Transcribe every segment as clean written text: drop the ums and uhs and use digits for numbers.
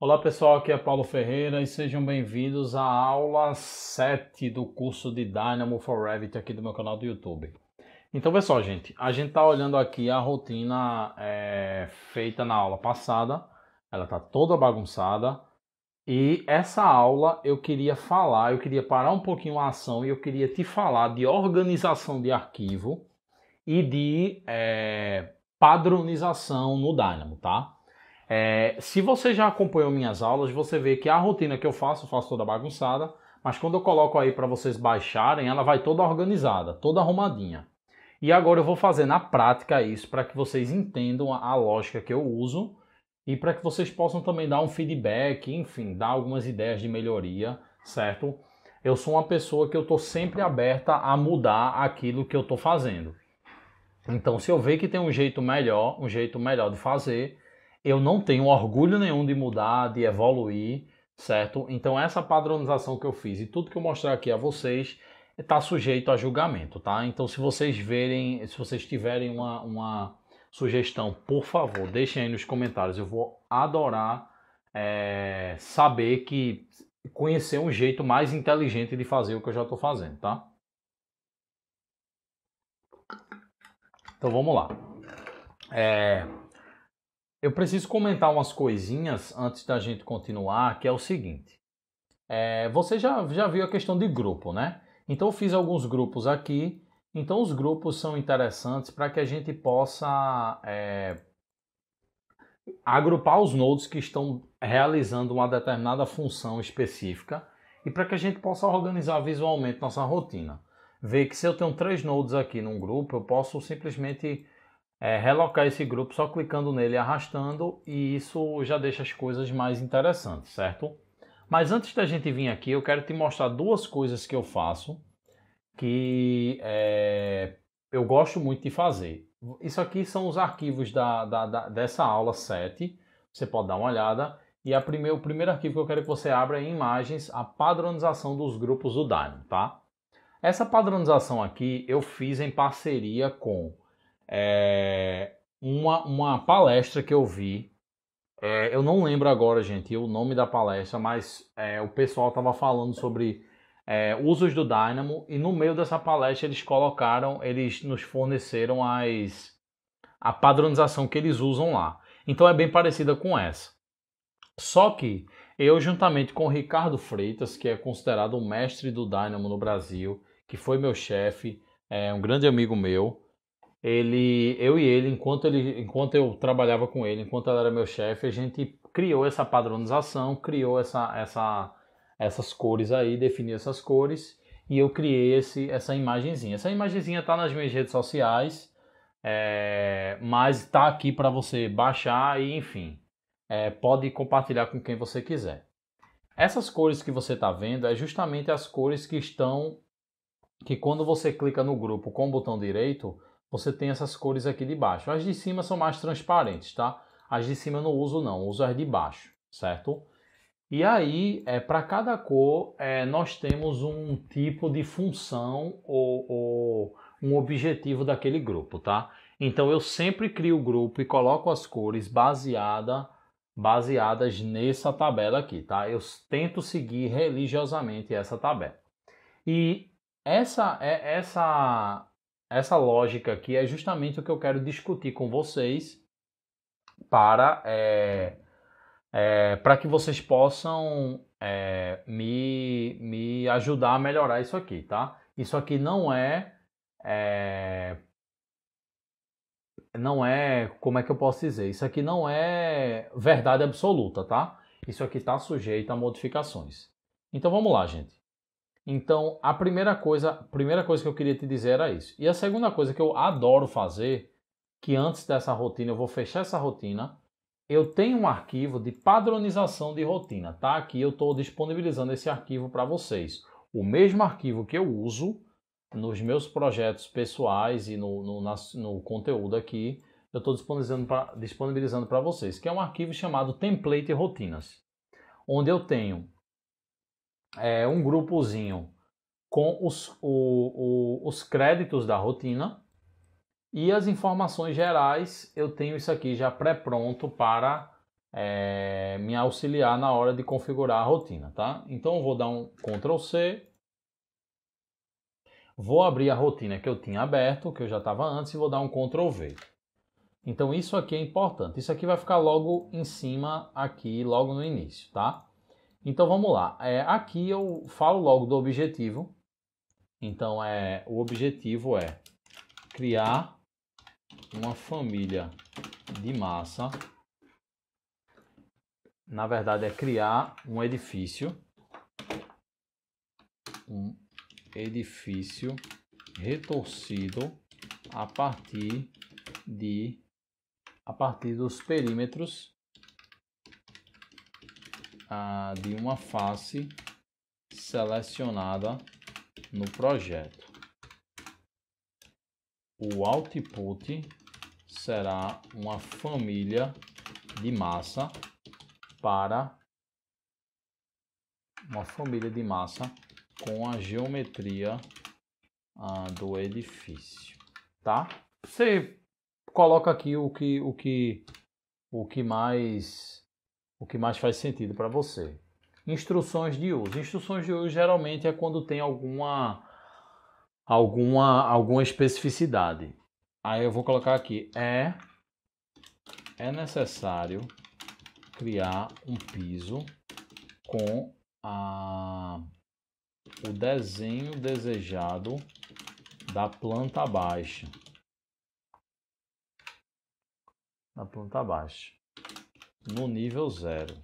Olá pessoal, aqui é Paulo Ferreira e sejam bem-vindos à aula 7 do curso de Dynamo for Revit aqui do meu canal do YouTube. Então, pessoal, a gente está olhando aqui a rotina feita na aula passada, ela está toda bagunçada e essa aula eu queria parar um pouquinho a ação e eu queria te falar de organização de arquivo e de padronização no Dynamo, tá? Se você já acompanhou minhas aulas, você vê que a rotina que eu faço toda bagunçada, mas quando eu coloco aí para vocês baixarem, ela vai toda organizada, toda arrumadinha. E agora eu vou fazer na prática isso para que vocês entendam a lógica que eu uso e para que vocês possam também dar um feedback, enfim, dar algumas ideias de melhoria, certo? Eu sou uma pessoa que eu estou sempre aberta a mudar aquilo que eu estou fazendo. Então, se eu ver que tem um jeito melhor de fazer, eu não tenho orgulho nenhum de mudar, de evoluir, certo? Então, essa padronização que eu fiz e tudo que eu mostrar aqui a vocês está sujeito a julgamento, tá? Então, se vocês tiverem uma sugestão, por favor, deixem aí nos comentários. Eu vou adorar saber conhecer um jeito mais inteligente de fazer o que eu já estou fazendo, tá? Então vamos lá. Eu preciso comentar umas coisinhas antes da gente continuar, que é o seguinte. Você já viu a questão de grupo, né? Então eu fiz alguns grupos aqui. Então os grupos são interessantes para que a gente possa agrupar os nodes que estão realizando uma determinada função específica e para que a gente possa organizar visualmente nossa rotina. Ver que se eu tenho 3 nodes aqui num grupo, eu posso simplesmente relocar esse grupo só clicando nele e arrastando, e isso já deixa as coisas mais interessantes, certo? Mas antes da gente vir aqui, eu quero te mostrar duas coisas que eu faço que eu gosto muito de fazer. Isso aqui são os arquivos dessa aula 7, você pode dar uma olhada. E o primeiro arquivo que eu quero que você abra é em imagens, a padronização dos grupos do Dynamo, tá? Essa padronização aqui eu fiz em parceria com uma palestra que eu vi. Eu não lembro agora, gente, o nome da palestra, mas o pessoal estava falando sobre usos do Dynamo e no meio dessa palestra eles nos forneceram a padronização que eles usam lá. Então é bem parecida com essa. Só que eu, juntamente com o Ricardo Freitas, que é considerado o mestre do Dynamo no Brasil, que foi meu chefe, um grande amigo meu, eu e ele, enquanto eu trabalhava com ele, enquanto ele era meu chefe, a gente criou essa padronização, criou essas cores aí, definiu essas cores e eu criei essa imagenzinha. Essa imagenzinha está nas minhas redes sociais, mas está aqui para você baixar e, enfim, pode compartilhar com quem você quiser. Essas cores que você está vendo é justamente as cores que quando você clica no grupo com o botão direito, você tem essas cores aqui de baixo. As de cima são mais transparentes, tá? As de cima eu não uso não, uso as de baixo, certo? E aí, para cada cor, nós temos um tipo de função ou um objetivo daquele grupo, tá? Então eu sempre crio o grupo e coloco as cores baseadas nessa tabela aqui, tá? Eu tento seguir religiosamente essa tabela. E essa lógica aqui é justamente o que eu quero discutir com vocês para que vocês possam me ajudar a melhorar isso aqui, tá? Isso aqui não é, como é que eu posso dizer? Isso aqui não é verdade absoluta, tá? Isso aqui está sujeito a modificações. Então vamos lá, gente. Então, a primeira coisa que eu queria te dizer era isso. E a segunda coisa que eu adoro fazer, que antes dessa rotina, eu vou fechar essa rotina, eu tenho um arquivo de padronização de rotina, tá? Aqui eu estou disponibilizando esse arquivo para vocês. O mesmo arquivo que eu uso nos meus projetos pessoais e no conteúdo aqui, eu estou disponibilizando para vocês, que é um arquivo chamado Template Rotinas, onde eu tenho um grupozinho com os créditos da rotina e as informações gerais. Eu tenho isso aqui já pré-pronto para me auxiliar na hora de configurar a rotina, tá? Então eu vou dar um Ctrl C, vou abrir a rotina que eu tinha aberto, que eu já estava antes, e vou dar um Ctrl V. Então isso aqui é importante. Isso aqui vai ficar logo em cima, aqui, logo no início, tá? Então vamos lá. Aqui eu falo logo do objetivo. Então o objetivo é criar uma família de massa. Na verdade é criar um edifício retorcido a partir dos perímetros de uma face selecionada no projeto. O output será uma família de massa com a geometria do edifício, tá? Você coloca aqui o que mais faz sentido para você. Instruções de uso. Instruções de uso geralmente é quando tem alguma especificidade. Aí eu vou colocar aqui, é necessário criar um piso com o desenho desejado da planta baixa. No nível 0.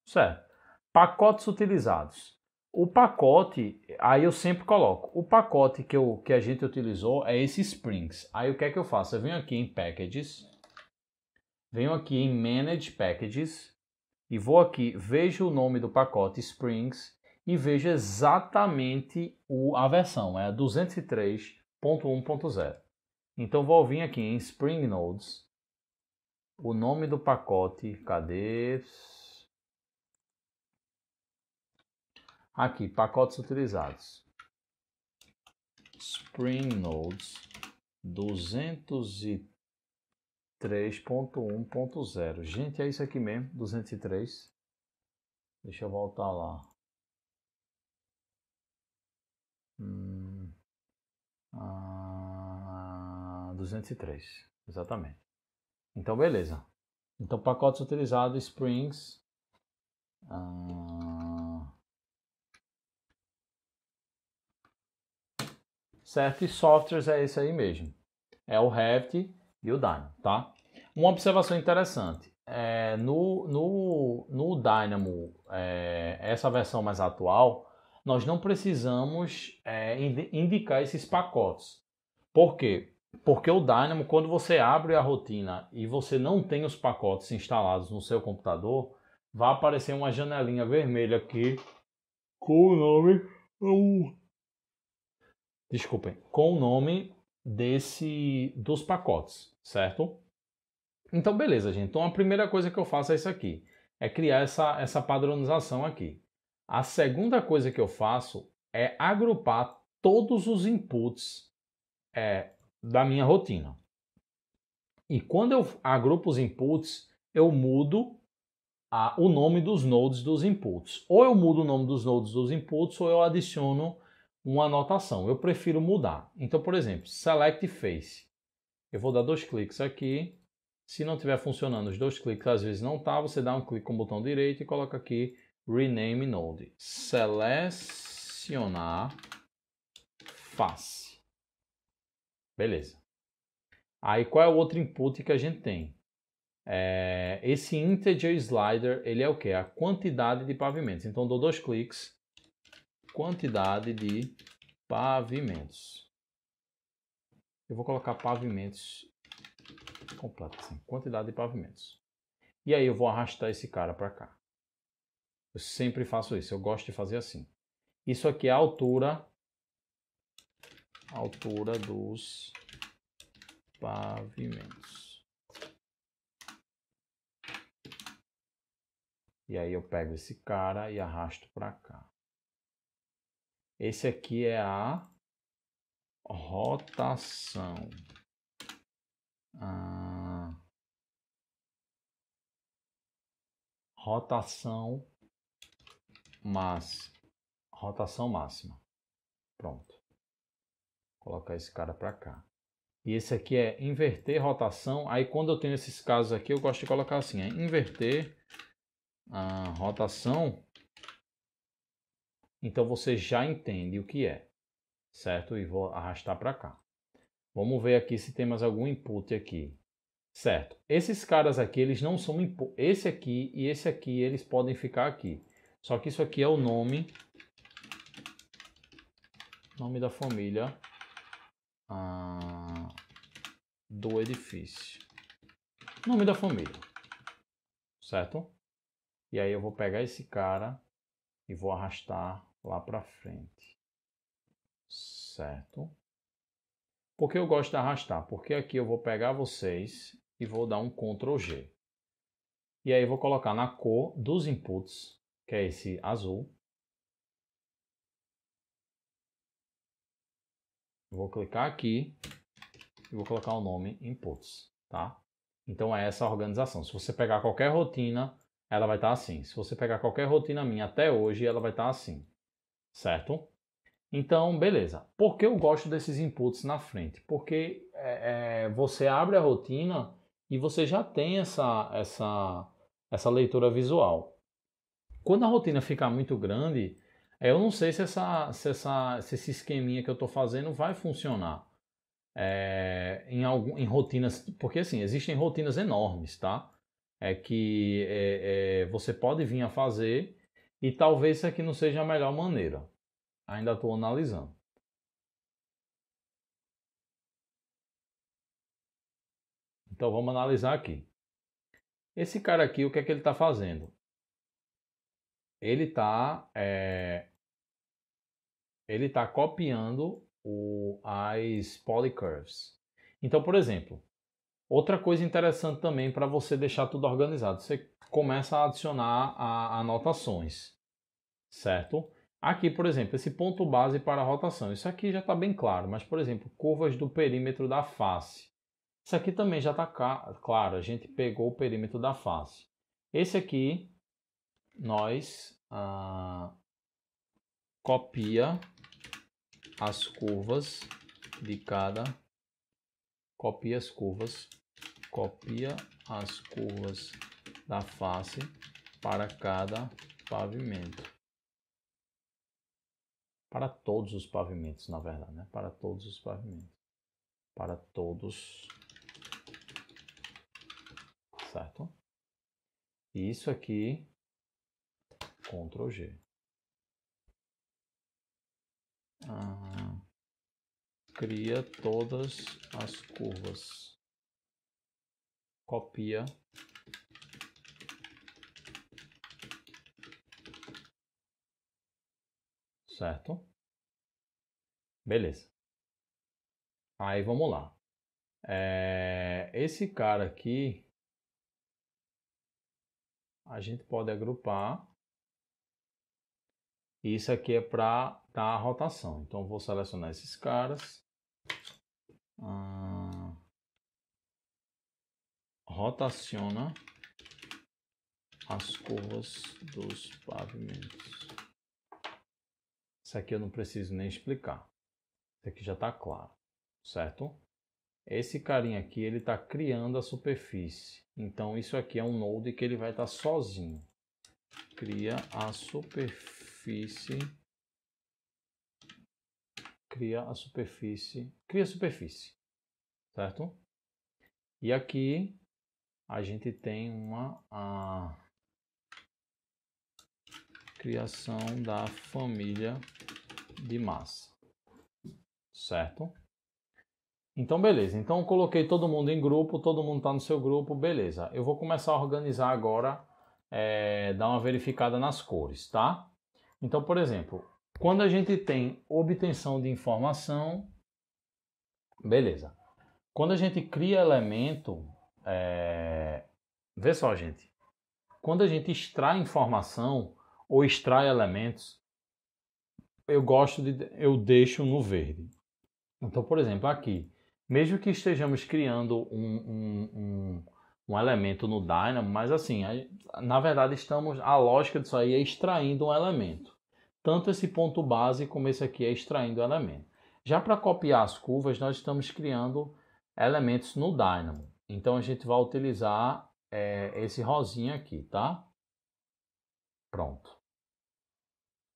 Certo. Pacotes utilizados. O pacote, aí eu sempre coloco, o pacote que a gente utilizou é esse Springs. Aí o que é que eu faço? Eu venho aqui em Packages, venho aqui em Manage Packages e vou aqui, vejo o nome do pacote Springs e vejo exatamente a versão, é a 203.1.0. Então vou vir aqui em Spring Nodes, o nome do pacote, cadê? Aqui, pacotes utilizados. Spring Nodes 203.1.0. Gente, é isso aqui mesmo, 203. Deixa eu voltar lá. 203, exatamente. Então, beleza. Então, pacotes utilizados, Springs. Certo? E softwares é esse aí mesmo. É o Revit e o Dynamo, tá? Uma observação interessante. No Dynamo, essa versão mais atual, nós não precisamos indicar esses pacotes. Por quê? Porque o Dynamo, quando você abre a rotina e você não tem os pacotes instalados no seu computador, vai aparecer uma janelinha vermelha aqui com o nome... Desculpem, com o nome dos pacotes, certo? Então, beleza, gente. Então, a primeira coisa que eu faço é isso aqui. É criar essa padronização aqui. A segunda coisa que eu faço é agrupar todos os inputs da minha rotina. E quando eu agrupo os inputs, eu mudo o nome dos nodes dos inputs. Ou eu mudo o nome dos nodes dos inputs, ou eu adiciono uma anotação. Eu prefiro mudar. Então, por exemplo, Select Face. Eu vou dar 2 cliques aqui. Se não estiver funcionando os 2 cliques, às vezes não tá, você dá um clique com o botão direito e coloca aqui Rename Node. Selecionar face. Beleza. Aí qual é o outro input que a gente tem? Esse integer slider, ele é o que? A quantidade de pavimentos. Então dou 2 cliques, quantidade de pavimentos. Eu vou colocar pavimentos completo, assim, quantidade de pavimentos. E aí eu vou arrastar esse cara para cá. Eu sempre faço isso, eu gosto de fazer assim. Isso aqui é a altura dos pavimentos. E aí eu pego esse cara e arrasto para cá. Esse aqui é a rotação. rotação máxima. Rotação máxima. Pronto. Vou colocar esse cara para cá. E esse aqui é inverter rotação. Aí quando eu tenho esses casos aqui, eu gosto de colocar assim, inverter a rotação. Então você já entende o que é, certo? E vou arrastar para cá. Vamos ver aqui se tem mais algum input aqui. Certo. Esses caras aqui, eles não são input. Esse aqui e esse aqui, eles podem ficar aqui. Só que isso aqui é o nome da família do edifício. Nome da família. Certo? E aí eu vou pegar esse cara e vou arrastar lá para frente. Certo? Por que eu gosto de arrastar? Porque aqui eu vou pegar vocês e vou dar um Ctrl G. E aí eu vou colocar na cor dos inputs, que é esse azul. Vou clicar aqui e vou colocar o nome inputs, tá? Então é essa a organização. Se você pegar qualquer rotina, ela vai estar assim. Se você pegar qualquer rotina minha até hoje, ela vai estar assim, certo? Então, beleza. Por que eu gosto desses inputs na frente? Porque você abre a rotina e você já tem essa leitura visual. Quando a rotina ficar muito grande, eu não sei se esse esqueminha que eu estou fazendo vai funcionar em rotinas, porque assim, existem rotinas enormes, tá? Você pode vir a fazer e talvez isso aqui não seja a melhor maneira. Ainda estou analisando. Então vamos analisar aqui. Esse cara aqui, o que é que ele está fazendo? Ele está copiando as polycurves. Então, por exemplo, outra coisa interessante também para você deixar tudo organizado, você começa a adicionar anotações, certo? Aqui, por exemplo, esse ponto base para a rotação. Isso aqui já está bem claro, mas, por exemplo, curvas do perímetro da face. Isso aqui também já está claro, a gente pegou o perímetro da face. Esse aqui, nós copia as curvas de cada... Copia as curvas da face para cada pavimento. Para todos os pavimentos, na verdade, né? Para todos os pavimentos. Para todos. Certo? E isso aqui, Ctrl G. Cria todas as curvas. Copia. Certo? Beleza. Aí vamos lá. Esse cara aqui, a gente pode agrupar. Isso aqui é para dar a rotação. Então eu vou selecionar esses caras. Rotaciona as curvas dos pavimentos. Isso aqui eu não preciso nem explicar. Isso aqui já está claro, certo? Esse carinha aqui, ele está criando a superfície. Então isso aqui é um node que ele vai estar sozinho. Cria a superfície. Cria a superfície. Cria a superfície, certo? E aqui a gente tem a criação da família de massa, certo? Então, beleza. Então, eu coloquei todo mundo em grupo, todo mundo está no seu grupo, beleza. Eu vou começar a organizar agora, dar uma verificada nas cores, tá? Então, por exemplo, quando a gente tem obtenção de informação, beleza. Quando a gente cria elemento, vê só, gente. Quando a gente extrai informação ou extrai elementos, eu deixo no verde. Então, por exemplo, aqui, mesmo que estejamos criando um elemento no Dynamo, mas assim, na verdade a lógica disso aí é extraindo um elemento. Tanto esse ponto base como esse aqui é extraindo o elemento. Já para copiar as curvas, nós estamos criando elementos no Dynamo. Então a gente vai utilizar esse rosinha aqui, tá? Pronto.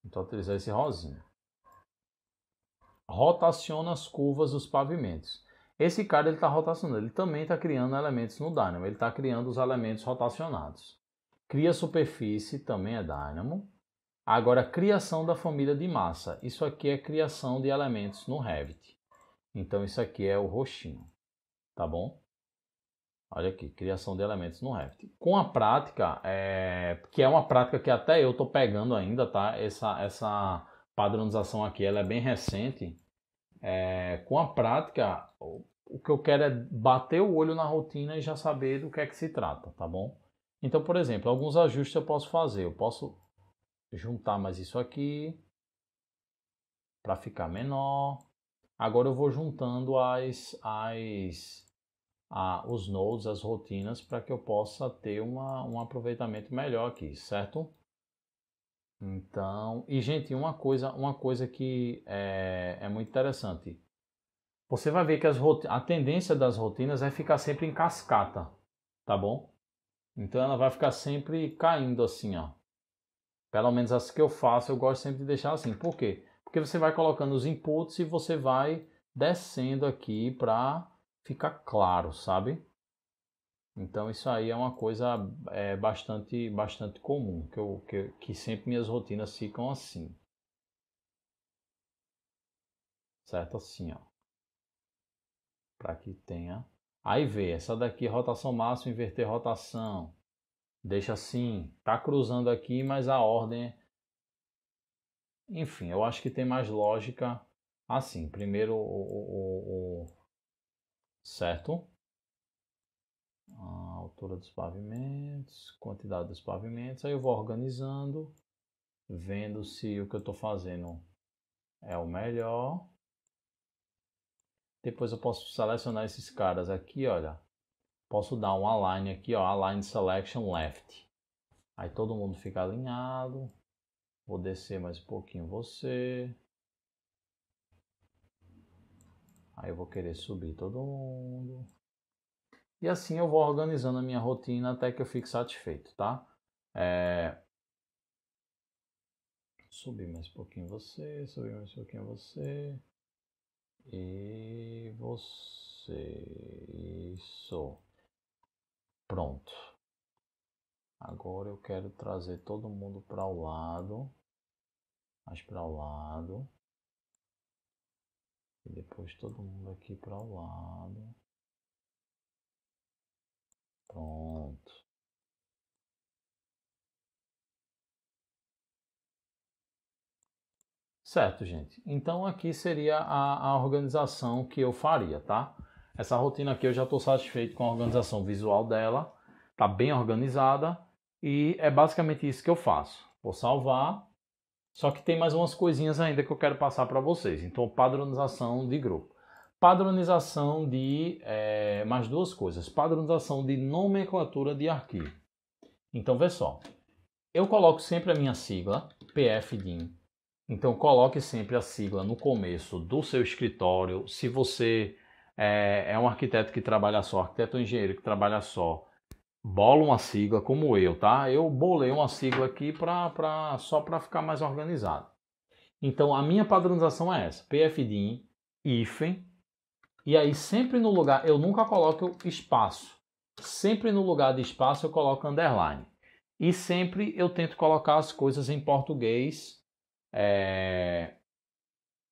Então utilizar esse rosinha. Rotaciona as curvas dos pavimentos. Esse cara ele está rotacionando, ele também está criando elementos no Dynamo, ele está criando os elementos rotacionados. Cria superfície, também é Dynamo. Agora, criação da família de massa. Isso aqui é criação de elementos no Revit. Então, isso aqui é o roxinho, tá bom? Olha aqui, criação de elementos no Revit. Com a prática, que é uma prática que até eu estou pegando ainda, tá? Essa padronização aqui, ela é bem recente. Com a prática, o que eu quero é bater o olho na rotina e já saber do que é que se trata, tá bom? Então, por exemplo, alguns ajustes eu posso fazer. Eu posso juntar mais isso aqui para ficar menor. Agora eu vou juntando os nodes, as rotinas, para que eu possa ter um aproveitamento melhor aqui, certo? Então, e gente, uma coisa que é muito interessante. Você vai ver que a tendência das rotinas é ficar sempre em cascata, tá bom? Então ela vai ficar sempre caindo assim, ó. Pelo menos as que eu faço, eu gosto sempre de deixar assim. Por quê? Porque você vai colocando os inputs e você vai descendo aqui para ficar claro, sabe? Então isso aí é uma coisa bastante comum, que sempre minhas rotinas ficam assim. Certo? Assim, ó. Para que tenha... Aí vê, essa daqui, rotação máxima, inverter rotação. Deixa assim, tá cruzando aqui, mas a ordem... Enfim, eu acho que tem mais lógica assim. Primeiro certo? A altura dos pavimentos, quantidade dos pavimentos. Aí eu vou organizando, vendo se o que eu estou fazendo é o melhor. Depois eu posso selecionar esses caras aqui, olha. Posso dar um align aqui, ó, align selection left. Aí todo mundo fica alinhado. Vou descer mais um pouquinho você. Aí eu vou querer subir todo mundo. E assim eu vou organizando a minha rotina até que eu fique satisfeito, tá? Subir mais um pouquinho você, subir mais um pouquinho você. E você. Isso. Pronto. Agora eu quero trazer todo mundo para o lado. Mais para o lado. E depois todo mundo aqui para o lado. Pronto. Certo, gente. Então aqui seria a organização que eu faria, tá? Essa rotina aqui eu já estou satisfeito com a organização visual dela. Tá bem organizada e é basicamente isso que eu faço. Vou salvar. Só que tem mais umas coisinhas ainda que eu quero passar para vocês. Então, padronização de grupo. Padronização de mais duas coisas. Padronização de nomenclatura de arquivo. Então, vê só. Eu coloco sempre a minha sigla, PFDIN. Então, coloque sempre a sigla no começo do seu escritório. Se você é um arquiteto que trabalha só, arquiteto ou engenheiro que trabalha só, bola uma sigla como eu, tá? Eu bolei uma sigla aqui só para ficar mais organizado. Então, a minha padronização é essa. PFDIN, hífen, e aí sempre no lugar, eu nunca coloco espaço. Sempre no lugar de espaço eu coloco underline. E sempre eu tento colocar as coisas em português,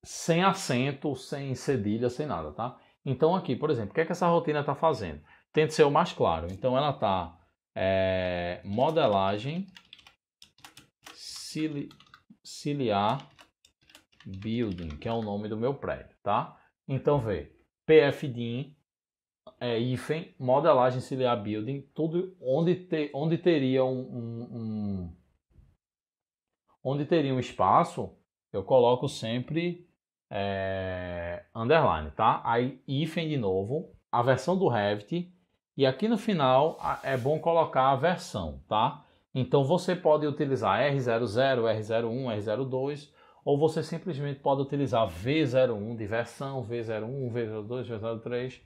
sem acento, sem cedilha, sem nada, tá? Então aqui, por exemplo, o que é que essa rotina está fazendo? Tenta ser o mais claro. Então ela está modelagem ciliar building, que é o nome do meu prédio, tá? Então vê, PFDIN, hífen, modelagem ciliar building, tudo onde teria onde teria um espaço, eu coloco sempre underline, tá? Aí hífen de novo, a versão do Revit, E aqui no final é bom colocar a versão, tá? Então você pode utilizar R00, R01, R02, ou você simplesmente pode utilizar V01 de versão, V01, V02, V03,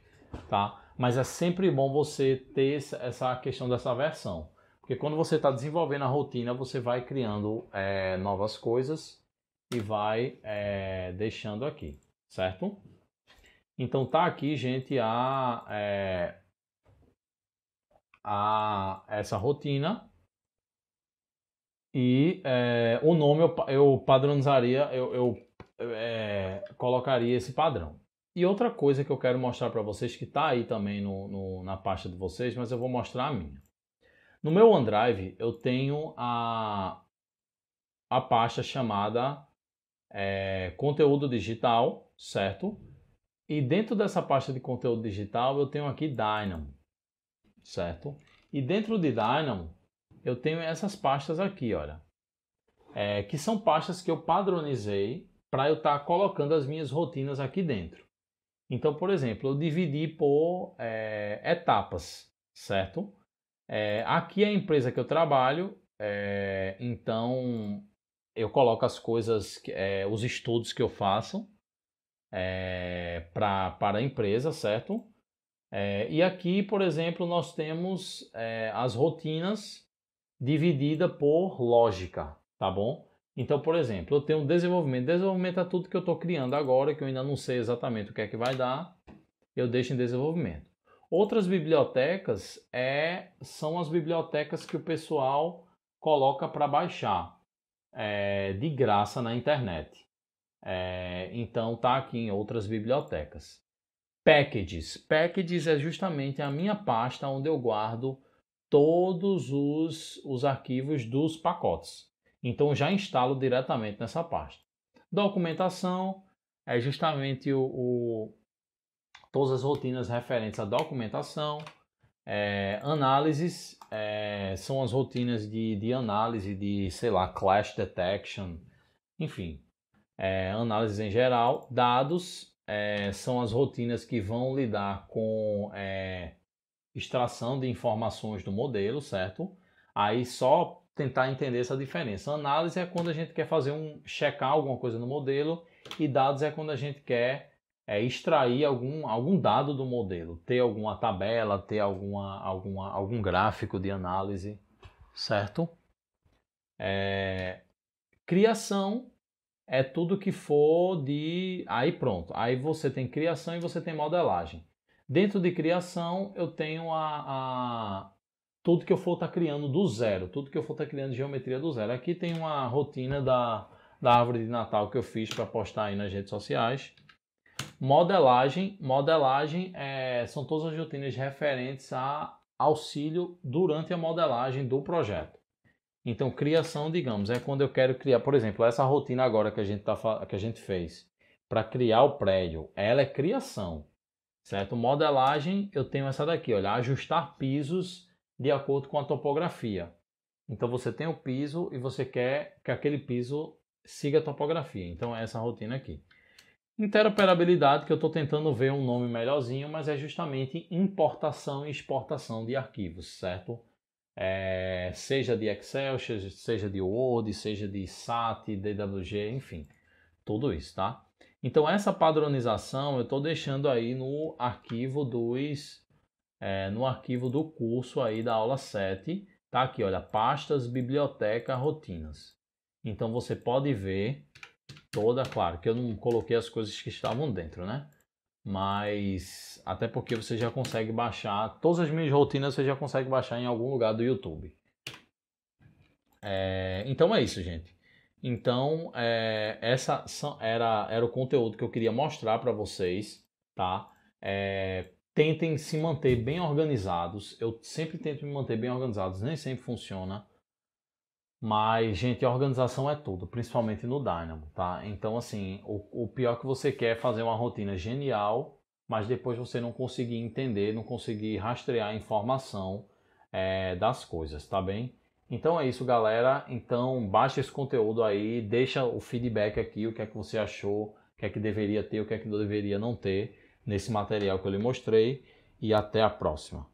tá? Mas é sempre bom você ter essa questão dessa versão. Porque quando você está desenvolvendo a rotina, você vai criando novas coisas e vai deixando aqui, certo? Então tá aqui, gente, essa rotina. E o nome eu padronizaria, colocaria esse padrão. E outra coisa que eu quero mostrar para vocês, que está aí também na pasta de vocês, mas eu vou mostrar a minha. No meu OneDrive eu tenho a pasta chamada conteúdo digital, certo? E dentro dessa pasta de conteúdo digital eu tenho aqui Dynamo, certo? E dentro de Dynamo eu tenho essas pastas aqui, olha, que são pastas que eu padronizei para eu estar colocando as minhas rotinas aqui dentro. Então, por exemplo, eu dividi por etapas, certo? Aqui é a empresa que eu trabalho, então eu coloco as coisas, os estudos que eu faço para a empresa, certo? E aqui, por exemplo, nós temos as rotinas dividida por lógica, tá bom? Então, por exemplo, eu tenho desenvolvimento. Desenvolvimento é tudo que eu estou criando agora, que eu ainda não sei exatamente o que é que vai dar, eu deixo em desenvolvimento. Outras bibliotecas são as bibliotecas que o pessoal coloca para baixar de graça na internet. Então tá aqui em outras bibliotecas. Packages. Packages é justamente a minha pasta onde eu guardo todos os arquivos dos pacotes. Então já instalo diretamente nessa pasta. Documentação é justamente todas as rotinas referentes à documentação. Análises são as rotinas de análise de, sei lá, clash detection, enfim, análises em geral. Dados são as rotinas que vão lidar com extração de informações do modelo, certo? Aí só tentar entender essa diferença. Análise é quando a gente quer checar alguma coisa no modelo, e dados é quando a gente quer extrair algum dado do modelo, ter alguma tabela, ter algum gráfico de análise, certo? Criação é tudo que for de... Aí pronto, aí você tem criação e você tem modelagem. Dentro de criação eu tenho tudo que eu for estar criando do zero, tudo que eu for estar criando geometria do zero. Aqui tem uma rotina da árvore de Natal que eu fiz para postar aí nas redes sociais. Modelagem são todas as rotinas referentes a auxílio durante a modelagem do projeto. Então, criação, digamos, é quando eu quero criar, por exemplo, essa rotina agora que a gente fez para criar o prédio, ela é criação, certo? Modelagem, eu tenho essa daqui, olha, ajustar pisos de acordo com a topografia. Então, você tem o piso e você quer que aquele piso siga a topografia. Então, é essa rotina aqui. Interoperabilidade, que eu estou tentando ver um nome melhorzinho, mas é justamente importação e exportação de arquivos, certo? Seja de Excel, seja de Word, seja de SAT, DWG, enfim, tudo isso, tá? Então essa padronização eu estou deixando aí no arquivo no arquivo do curso aí da aula 7, tá aqui, olha, pastas, biblioteca, rotinas. Então você pode ver claro que eu não coloquei as coisas que estavam dentro, né? Mas até porque você já consegue baixar, todas as minhas rotinas você já consegue baixar em algum lugar do YouTube. Então é isso, gente. Então essa era o conteúdo que eu queria mostrar para vocês, tá? Tentem se manter bem organizados. Eu sempre tento me manter bem organizados, nem sempre funciona. Mas, gente, a organização é tudo, principalmente no Dynamo, tá? Então, assim, o pior que você quer é fazer uma rotina genial, mas depois você não conseguir entender, não conseguir rastrear a informação das coisas, tá bem? Então é isso, galera. Então, baixa esse conteúdo aí, deixa o feedback aqui, o que é que você achou, o que é que deveria ter, o que é que deveria não ter nesse material que eu lhe mostrei, e até a próxima.